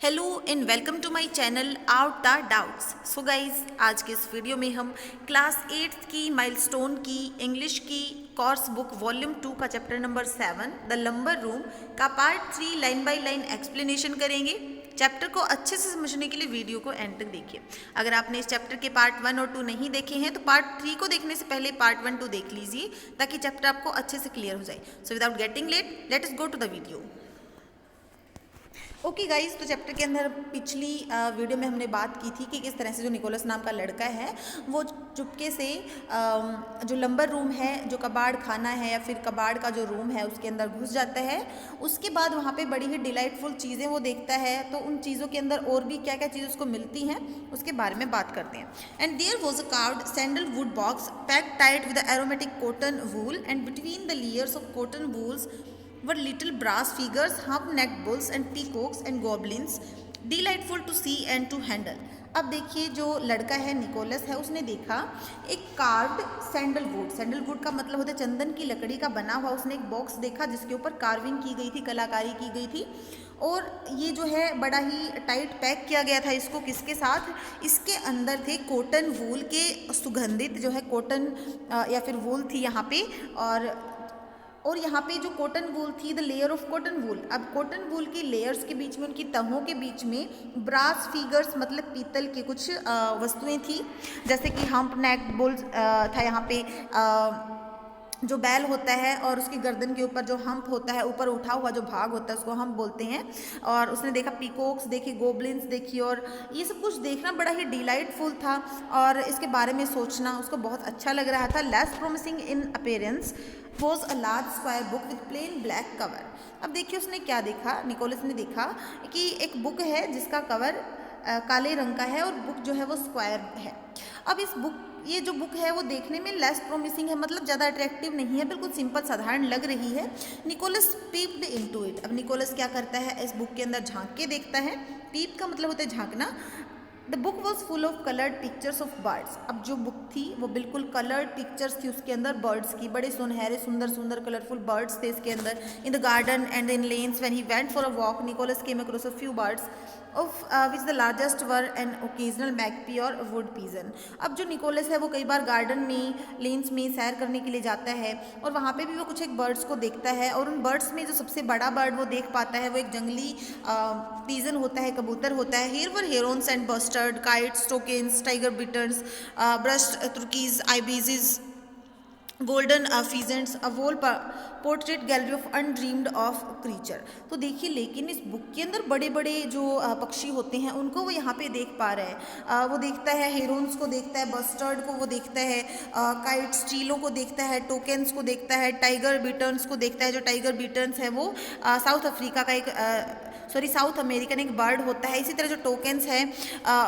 Hello and welcome to my channel out the doubts. So guys, आज के इस video में हम क्लास 8th की माइलस्टोन की इंग्लिश की कोर्स बुक वॉल्यूम 2 का chapter number 7 the lumber room का पार्ट 3 लाइन बाय लाइन एक्सप्लेनेशन करेंगे। चैप्टर को अच्छे से समझने के लिए वीडियो को एंड तक देखिए। अगर आपने इस चैप्टर के पार्ट 1 और 2 नहीं देखे हैं तो पार्ट 3 को देखने से पहले पार्ट 1 2 देख लीजिए ताकि चैप्टर आपको अच्छे से क्लियर हो जाए। So without getting late, let us go to the video. Okay guys, तो चैप्टर के अंदर पिछली वीडियो में हमने बात की थी कि किस तरह से जो निकोलस नाम का लड़का है वो चुपके से जो लंबर रूम है, जो कबाड़ खाना है या फिर कबाड़ का जो रूम है उसके अंदर घुस जाता है। उसके बाद वहाँ पे बड़ी ही डिलाइटफुल चीज़ें वो देखता है, तो उन चीज़ों के अंदर और भी क्या क्या चीज़ें उसको मिलती हैं उसके बारे में बात करते हैं। And there was a carved sandalwood box packed tight with aromatic cotton wool and between the layers of cotton wools were little brass figures, hump-necked bulls and peacocks and goblins, delightful to see and to handle। अब देखिए, जो लड़का है Nicholas है उसने देखा एक carved sandalwood, sandalwood का मतलब होता है चंदन की लकड़ी का बना हुआ। उसने एक बॉक्स देखा जिसके ऊपर कार्विंग की गई थी, कलाकारी की गई थी, और ये जो है बड़ा ही टाइट पैक किया गया था इसको। किसके साथ? इसके अंदर थे कॉटन वूल के सुगंधित जो है कॉटन या फिर वूल थी यहाँ पे, और यहाँ पे जो कॉटन वूल थी, the layer of cotton wool. अब कॉटन वूल की लेयर्स के बीच में, उनकी तहों के बीच में ब्रास फिगर्स मतलब पीतल की कुछ वस्तुएं थी, जैसे कि हम्प नेक बुल्स था यहाँ पे, जो बैल होता है और उसकी गर्दन के ऊपर जो हम्प होता है, ऊपर उठा हुआ जो भाग होता है उसको हम्प बोलते हैं। और उसने देखा पीकॉक्स देखी, गोब्लिन्स देखी, और ये सब कुछ देखना बड़ा ही डिलाइटफुल था और इसके बारे में सोचना उसको बहुत अच्छा लग रहा था। Less promising in appearance was a large square book with plain black cover. अब देखिए उसने क्या देखा, निकोलस ने देखा कि एक बुक है जिसका कवर काले रंग का है और बुक जो है वो स्क्वायर है। अब ये जो बुक है वो देखने में लेस प्रोमिसिंग है, मतलब ज़्यादा अट्रैक्टिव नहीं है, बिल्कुल सिंपल साधारण लग रही है। Nicholas peeped into it. अब निकोलस क्या करता है, इस बुक के अंदर झांक के देखता है। पीप का मतलब होता है झांकना। The book was full of coloured pictures of birds. अब जो बुक थी वो बिल्कुल कलर्ड पिक्चर्स थी उसके अंदर बर्ड्स की, बड़े सुनहरे सुंदर सुंदर कलरफुल बर्ड्स थे इसके अंदर। In the garden and in lanes when he went for a walk Nicholas came across a few birds of which the largest were an occasional magpie और वुड पीजन। अब जो निकोलस है वो कई बार garden में, लेन्स में सैर करने के लिए जाता है और वहाँ पे भी वो कुछ एक बर्ड्स को देखता है, और उन बर्ड्स में जो सबसे बड़ा बर्ड वो देख पाता है वो एक जंगली पीजन होता है, कबूतर होता है। Here were herons and bustard, kites, toucans, tiger bitterns, brushed turkeys, ibises, golden pheasants, a whole portrait gallery of undreamed of creature. तो देखिए, लेकिन इस बुक के अंदर बड़े बड़े जो पक्षी होते हैं उनको वो यहाँ पे देख पा रहे हैं। वो देखता है हेरोन्स को देखता है, बस्टर्ड को वो देखता है, काइट्स चीलों को देखता है, टोकेन्स को देखता है, टाइगर बिटर्न्स को देखता है। जो टाइगर बिटर्न्स है वो साउथ अफ्रीका का एक साउथ अमेरिकन एक बर्ड होता है। इसी तरह जो टोकेन्स है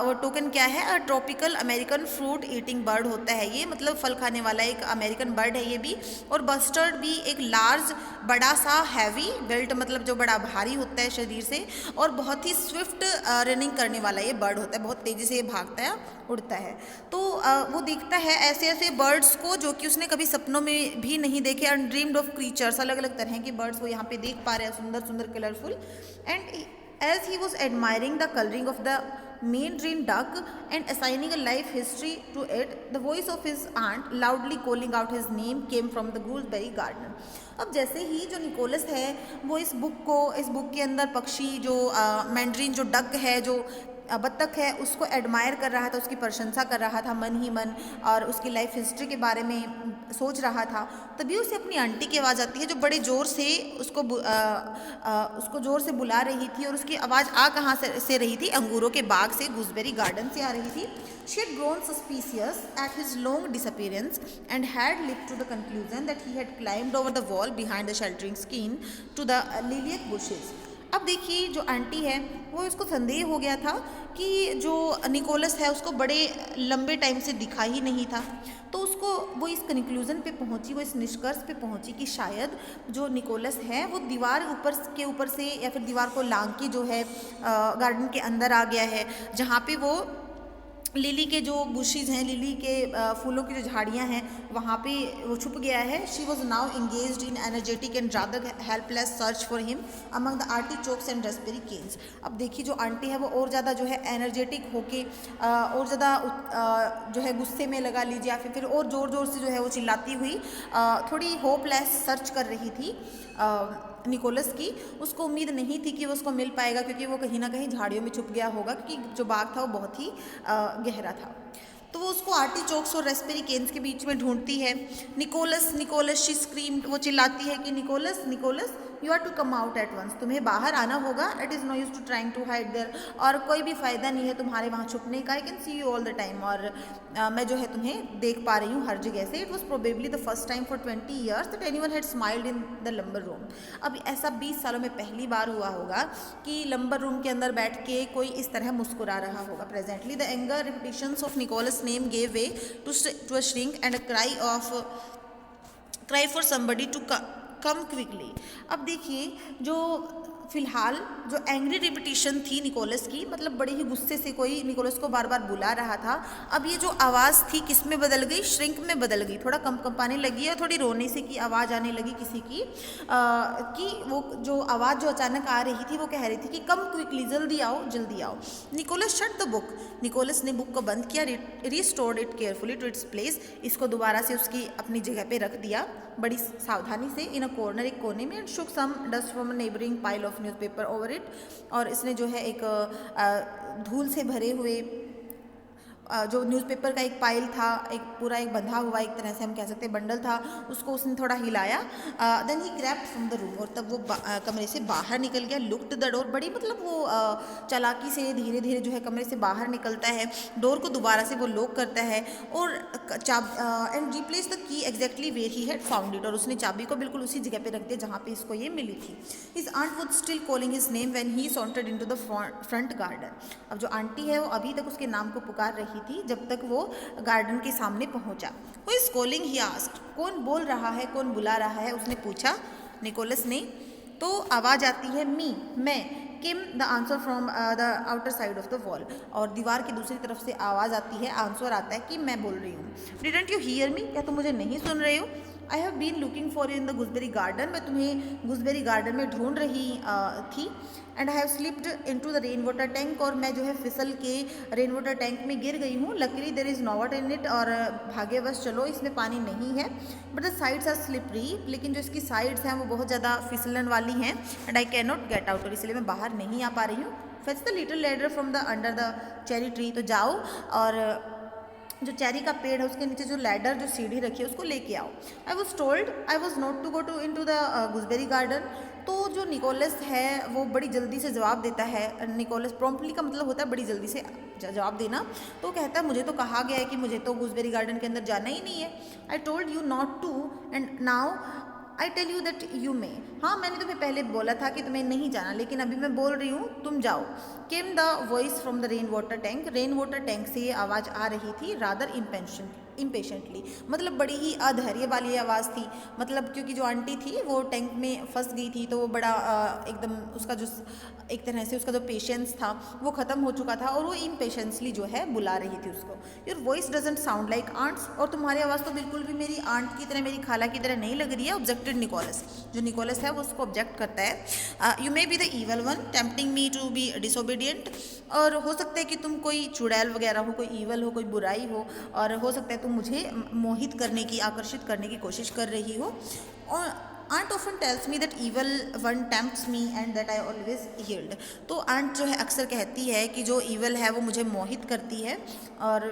वो टोकन क्या है, tropical American fruit eating bird होता है ये, मतलब फल खाने वाला एक अमेरिकन बर्ड है ये भी। और बस्टर्ड भी एक लार्ज बड़ा सा हैवी बेल्ट, मतलब जो बड़ा भारी होता है शरीर से, और बहुत ही स्विफ्ट रनिंग करने वाला ये बर्ड होता है, बहुत तेज़ी से ये भागता है, उड़ता है। तो वो देखता है ऐसे ऐसे बर्ड्स को जो कि उसने कभी सपनों में भी नहीं देखे। अनड्रीम्ड ऑफ क्रीचर्स, अलग अलग तरह के बर्ड्स वो यहाँ पे देख पा रहे हैं, सुंदर सुंदर colourful. And as he was admiring the coloring of the mandarin duck and assigning a life history to it, the voice of his aunt loudly calling out his name came from the gooseberry garden। अब जैसे ही जो Nicholas है वो इस book के अंदर पक्षी जो मैंड्रीन जो डक है, जो बत्तख है, उसको एडमायर कर रहा था, उसकी प्रशंसा कर रहा था मन ही मन, और उसकी लाइफ हिस्ट्री के बारे में सोच रहा था। तभी उसे अपनी आंटी की आवाज़ आती है जो बड़े ज़ोर से उसको ज़ोर से बुला रही थी, और उसकी आवाज़ कहाँ से रही थी, अंगूरों के बाग से, गूसबेरी गार्डन से आ रही थी। She had grown suspicious at his long disappearance and had leaped to the conclusion that he had climbed over the wall behind the sheltering screen to the lilac bushes। अब देखिए, जो aunty है वो इसको संदेह हो गया था कि जो निकोलस है उसको बड़े लंबे टाइम से दिखा ही नहीं था, तो वो इस कंक्लूजन पे पहुंची, वो इस निष्कर्ष पे पहुंची कि शायद जो निकोलस है वो दीवार के ऊपर से या फिर दीवार को लांग के जो है गार्डन के अंदर आ गया है, जहाँ पे वो लिली के जो बुशेज हैं, लिली के फूलों की जो झाड़ियाँ हैं, वहाँ पे वो छुप गया है। She was now engaged in energetic and rather helpless search for him among the artichokes and raspberry canes. अब देखिए जो आंटी है वो और ज़्यादा जो है एनर्जेटिक होके और ज़्यादा जो है गुस्से में लगा लीजिए, या फिर और ज़ोर ज़ोर से जो है वो चिल्लाती हुई थोड़ी होपलेस सर्च कर रही थी निकोलस की। उसको उम्मीद नहीं थी कि वो उसको मिल पाएगा, क्योंकि वो कहीं ना कहीं झाड़ियों में छुप गया होगा, क्योंकि जो बाग था वो बहुत ही गहरा था। तो वो उसको आर्टिचोक्स और रास्पबेरी केन्स के बीच में ढूंढती है। निकोलस निकोलस शी स्क्रीम्ड, वो चिल्लाती है कि Nicholas Nicholas you are to come out at once, तुम्हें बाहर आना होगा। It is no use to trying to hide there, और कोई भी फ़ायदा नहीं है तुम्हारे वहाँ छुपने का। I can see you all the time, और मैं जो है तुम्हें देख पा रही हूँ हर जगह से। It was probably the first time for 20 years that anyone had smiled in the lumber room. अब ऐसा 20 सालों में पहली बार हुआ होगा कि लंबर रूम के अंदर बैठ के कोई इस तरह मुस्कुरा रहा होगा। Presently the anger repetitions of Nicholas name gave way to a shriek and a cry for somebody to come quickly. अब देखिए जो फिलहाल जो एंग्री रिपिटिशन थी निकोलस की, मतलब बड़े ही गुस्से से कोई निकोलस को बार बार बुला रहा था। अब ये जो आवाज़ थी किस में बदल गई? श्रिंक में बदल गई, थोड़ा कंपाने लगी, और थोड़ी रोने से की आवाज़ आने लगी किसी की, कि वो जो आवाज़ जो अचानक आ रही थी वो कह रही थी कि कम क्विकली, जल्दी आओ जल्दी आओ। Nicholas shut the book, Nicholas ने बुक को बंद किया। Restored it carefully to its place, इसको दोबारा से उसकी अपनी जगह पे रख दिया बड़ी सावधानी से। इन अ कॉर्नर, एक कोने में। And shook some dust from a neighbouring pile of newspaper over it, और इसने जो है एक धूल से भरे हुए जो न्यूज़पेपर का एक पाइल था, एक पूरा एक बंधा हुआ, एक तरह से हम कह सकते हैं बंडल था, उसको उसने थोड़ा हिलाया। Then he grabbed from the room, और तब वो कमरे से बाहर निकल गया। लुक्ड द डोर, बड़ी मतलब वो चालाकी से धीरे धीरे जो है कमरे से बाहर निकलता है। डोर को दोबारा से वो लॉक करता है, और and replace the key exactly where he had found it, और उसने चाबी को बिल्कुल उसी जगह पे रख दिया जहाँ पे इसको ये मिली थी। His aunt would still calling his name when he sauntered into the front garden. अब जो आंटी है वो अभी तक उसके नाम को पुकार रही थी जब तक वो गार्डन के सामने पहुंचा। Who is calling he asked, कौन बोल रहा है, कौन बुला रहा है, उसने पूछा निकोलस ने। तो आवाज़ आती है मी, मैं। Came the answer from the outer side of the wall, और दीवार की दूसरी तरफ से आवाज़ आती है, आंसर आता है कि मैं बोल रही हूँ। डिडंट यू हियर मी, क्या तुम मुझे नहीं सुन रहे हो? I have been looking for you in the gooseberry garden, मैं तुम्हें गुसबेरी गार्डन में ढूंढ रही थी। And I have slipped into the rain water tank, और मैं जो है फिसल के रेन वाटर टैंक में गिर गई हूँ। Luckily there is no water in it, और भाग्यवश चलो इसमें पानी नहीं है। But the sides are slippery, लेकिन जो इसकी साइड्स हैं वो बहुत ज़्यादा फिसलन वाली हैं। And I can not get out, और इसलिए मैं बाहर नहीं आ पा रही हूँ। Fetch the little ladder from the under the cherry tree, तो जाओ और जो चेरी का पेड़ है उसके नीचे जो लैडर, जो सीढ़ी रखी है, उसको लेके आओ। I was told I was not to go to in to the gooseberry garden. तो जो निकोलस है वो बड़ी जल्दी से जवाब देता है। निकोलस प्रॉम्प्टली का मतलब होता है बड़ी जल्दी से जवाब देना। तो कहता है मुझे तो कहा गया है कि मुझे तो गुसबेरी गार्डन के अंदर जाना ही नहीं है। I told you not to and now I tell you that you may, हाँ मैंने तुम्हें पहले बोला था कि तुम्हें नहीं जाना, लेकिन अभी मैं बोल रही हूँ तुम जाओ। Came the voice from the rain water tank, rain water tank से ये आवाज़ आ रही थी। रादर इम्पेशेंटली, मतलब बड़ी ही अधैर्य वाली आवाज़ थी। मतलब क्योंकि जो आंटी थी वो टैंक में फंस गई थी, तो वो बड़ा एकदम उसका जो एक तरह से उसका जो पेशेंस था वो ख़त्म हो चुका था, और वो इम्पेशेंसली जो है बुला रही थी उसको। Your voice doesn't sound like aunt's, और तुम्हारी आवाज़ तो बिल्कुल भी मेरी आंट की तरह, मेरी खाला की तरह नहीं लग रही है। ऑब्जेक्टेड निकोलस, जो निकोलस है वो उसको ऑब्जेक्ट करता है। You may be the evil one tempting me to be disobedient, और हो सकता है कि तुम कोई चुड़ैल वगैरह हो, कोई ईवल हो, कोई बुराई हो, और हो सकता है तुम मुझे मोहित करने की, आकर्षित करने की कोशिश कर रही हो। और aunt often tells me that evil one tempts me and that I always yield. तो आंट जो है अक्सर कहती है कि जो ईवल है वो मुझे मोहित करती है और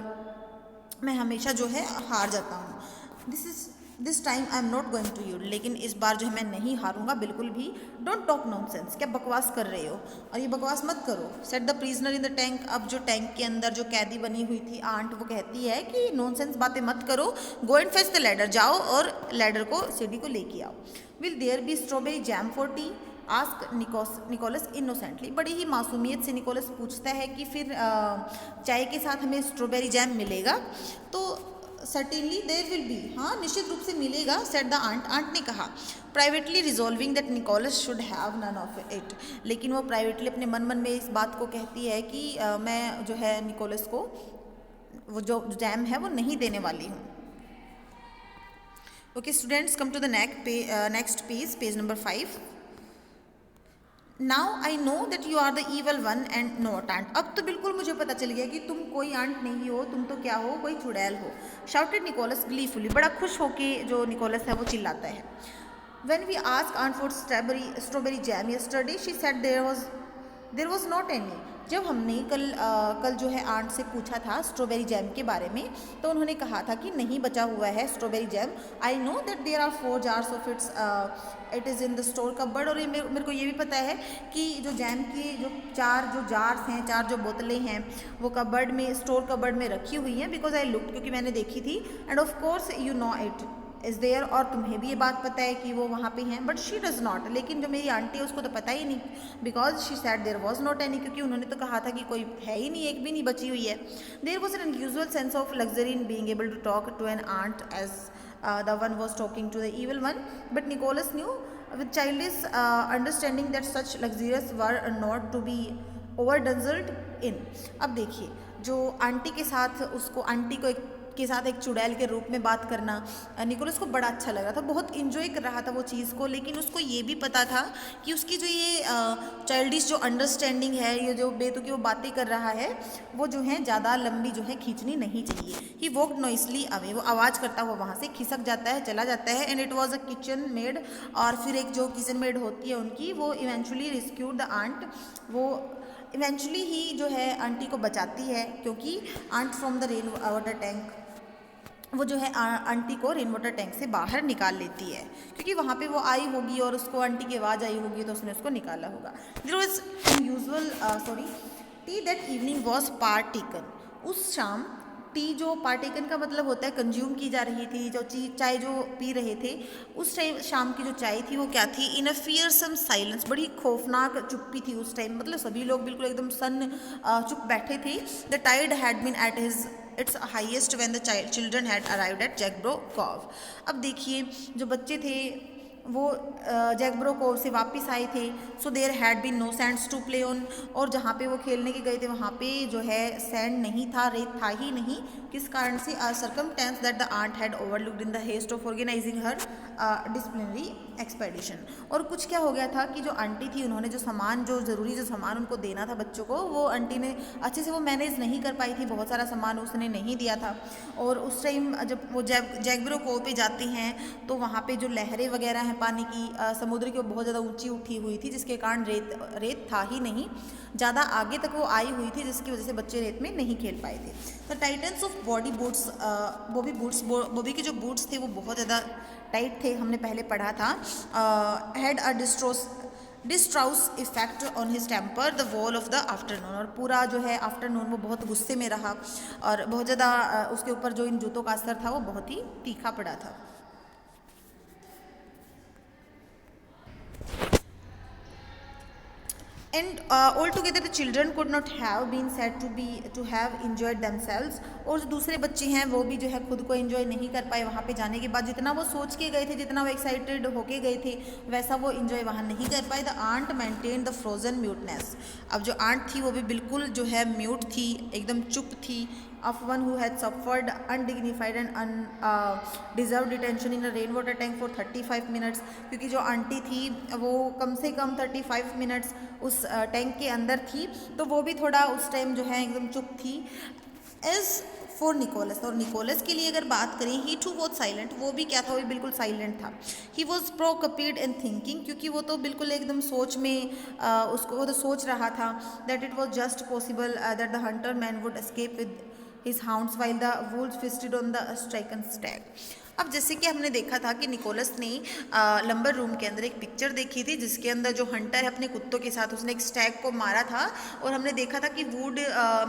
मैं हमेशा जो है हार जाता हूँ। This time I am not going to yield, लेकिन इस बार जो है मैं नहीं हारूंगा बिल्कुल भी। डोंट टॉक नॉनसेंस, क्या बकवास कर रहे हो, और ये बकवास मत करो। Set the prisoner in the tank, अब जो टैंक के अंदर जो कैदी बनी हुई थी आंट, वो कहती है कि नॉनसेंस बातें मत करो। Go and fetch the ladder, जाओ और लैडर को, सीढ़ी को लेके आओ। Will there be strawberry jam for tea, ask Nicholas innocently. बड़ी ही मासूमियत से निकोलस पूछता है कि फिर चाय के साथ हमें स्ट्रॉबेरी जैम मिलेगा? तो सर्टेनली देयर विल बी, हाँ निश्चित रूप से मिलेगा। सेट द आंट, आंट ने कहा। Privately resolving that Nicholas should have none of it, लेकिन वो प्राइवेटली अपने मन मन में इस बात को कहती है कि मैं जो है निकोलस को वो जो जैम है वो नहीं देने वाली हूँ। Okay students, come to the next page, page number 5। Now I know that you are the evil one and not aunt. अब तो बिल्कुल मुझे पता चल गया कि तुम कोई आंट नहीं हो, तुम तो क्या हो, कोई चुड़ैल हो। शाउटेड निकोलस ग्लीफुली, बड़ा खुश होके जो निकोलस है वो चिल्लाता है। When we asked aunt for strawberry jam yesterday, she said there was not any. जब हमने कल जो है आंट से पूछा था स्ट्रॉबेरी जैम के बारे में, तो उन्होंने कहा था कि नहीं बचा हुआ है strawberry jam. I know that there are 4 jars of it is in the store cupboard. और मेरे को ये भी पता है कि जो जैम की जो 4 जो जार्स हैं, 4 जो बोतलें हैं, वो कबर्ड में, स्टोर कबर्ड में रखी हुई हैं। बिकॉज आई लुक्ड, क्योंकि मैंने देखी थी। And of course you know it is there, और तुम्हें भी ये बात पता है कि वो वहाँ पे हैं। बट शी डज़ नॉट, लेकिन जो मेरी आंटी है उसको तो पता ही नहीं। Because she said there was not any, क्योंकि उन्होंने तो कहा था कि कोई है ही नहीं, एक भी नहीं बची हुई है। There was an unusual sense of luxury in being able to talk to an aunt as the one was talking to the evil one. But Nicholas knew with childish understanding that such luxurious were not to be overdulged in. अब देखिए, जो aunty के साथ उसको, aunty को के साथ एक चुड़ैल के रूप में बात करना निकोलस को बड़ा अच्छा लग रहा था, बहुत इन्जॉय कर रहा था वो चीज़ को। लेकिन उसको ये भी पता था कि उसकी जो ये चाइल्डिश जो अंडरस्टैंडिंग है, ये जो बेतुकी वो बातें कर रहा है, वो जो है ज़्यादा लंबी जो है खींचनी नहीं चाहिए। ही वॉक्ड नॉइसली अवे, वो आवाज़ करता हुआ वहाँ से खिसक जाता है, चला जाता है। And it was a kitchen made, और फिर एक जो किचन मेड होती है उनकी, वो इवेंचुअली रेस्क्यूड द आंट। वो इवेंचुअली ही जो है आंटी को बचाती है, क्योंकि aunt from the rain water tank, वो जो है आंटी को रेन वाटर टैंक से बाहर निकाल लेती है, क्योंकि वहाँ पे वो आई होगी और उसको आंटी की आवाज़ आई होगी, तो उसने उसको निकाला होगा। There was unusual tea that evening was partaken. उस शाम टी, जो पार्टेकन का मतलब होता है कंज्यूम की जा रही थी, जो चाय जो पी रहे थे, उस टाइम शाम की जो चाय थी वो क्या थी? इन अ फियरसम साइलेंस, बड़ी खौफनाक चुप्पी थी उस टाइम। मतलब सभी लोग बिल्कुल एकदम चुप बैठे थे। The tide had been at his its highest when the children had arrived at Jagborough Cove. अब देखिए, जो बच्चे थे वो जैकब्रो कोव से वापस आए थे। So there had been no sands to play on, और जहाँ पे वो खेलने के गए थे वहाँ पे जो है सैंड नहीं था, रेत था ही नहीं। किस कारण से? Circumstance that the aunt had overlooked in the haste of organising her disciplinary expedition. और कुछ क्या हो गया था कि जो आंटी थी, उन्होंने जो सामान, जो ज़रूरी जो सामान उनको देना था बच्चों को, वो आंटी ने अच्छे से वो मैनेज नहीं कर पाई थी, बहुत सारा सामान उसने नहीं दिया था। और उस टाइम जब वो जैकब्रो कोव पे जाती हैं, तो वहाँ पे जो लहरें वगैरह हैं पानी की, समुद्र की, वो बहुत ज़्यादा ऊंची उठी हुई थी, जिसके कारण रेत था ही नहीं, ज़्यादा आगे तक वो आई हुई थी, जिसकी वजह से बच्चे रेत में नहीं खेल पाए थे। द टाइटन्स ऑफ बॉबी के जो बूट्स थे वो बहुत ज़्यादा टाइट थे, हमने पहले पढ़ा था। Had a disastrous effect on his temper the whole of the afternoon. और पूरा जो है आफ्टरनून वो बहुत गुस्से में रहा, और बहुत ज़्यादा उसके ऊपर जो इन जूतों का असर था वो बहुत ही तीखा पड़ा था। And altogether the children could not have been said to have enjoyed themselves. और जो दूसरे बच्चे हैं वो भी जो है खुद को एंजॉय नहीं कर पाए वहाँ पे जाने के बाद। जितना वो सोच के गए थे, जितना वो एक्साइटेड होके गए थे, वैसा वो एंजॉय वहाँ नहीं कर पाए। The aunt maintain the frozen muteness. अब जो आंट थी वो भी बिल्कुल जो है म्यूट थी, एकदम चुप थी। of one who had suffered undignified and undeserved detention in a rainwater tank for 35 minutes, क्योंकि जो आंटी थी वो कम से कम 35 मिनट्स उस टैंक के अंदर थी, तो वो भी थोड़ा उस टाइम जो है एकदम चुप थी। एज फॉर निकोलस, और निकोलस के लिए अगर बात करें, ही टू वॉज साइलेंट, वो भी क्या था? वो भी बिल्कुल साइलेंट था। ही वॉज प्रोकपिड इन थिंकिंग, क्योंकि वो तो बिल्कुल एकदम सोच में उसको वो तो सोच रहा था that it was just possible that the Hunter man would escape with his hounds while the wolves feasted on the stricken stag. अब जैसे कि हमने देखा था कि निकोलस ने लंबर रूम के अंदर एक पिक्चर देखी थी, जिसके अंदर जो हंटर है अपने कुत्तों के साथ उसने एक स्टैग को मारा था, और हमने देखा था कि वुड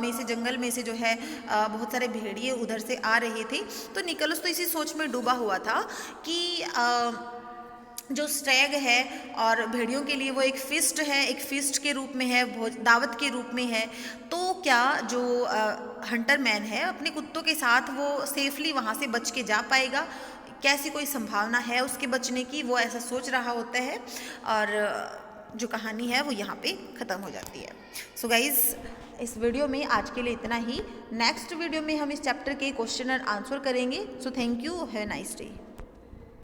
में से, जंगल में से जो है बहुत सारे भेड़िए उधर से आ रहे थे। तो निकोलस तो इसी सोच में डूबा हुआ था कि जो स्टैग है और भेड़ियों के लिए वो एक फिस्ट है, एक फिस्ट के रूप में है, दावत के रूप में है। तो क्या जो हंटर मैन है अपने कुत्तों के साथ वो सेफली वहाँ से बच के जा पाएगा? कैसी कोई संभावना है उसके बचने की? वो ऐसा सोच रहा होता है, और जो कहानी है वो यहाँ पे ख़त्म हो जाती है। सो गाइज़, इस वीडियो में आज के लिए इतना ही। नेक्स्ट वीडियो में हम इस चैप्टर के क्वेश्चन एंड आंसर करेंगे। So thank you, have a nice day.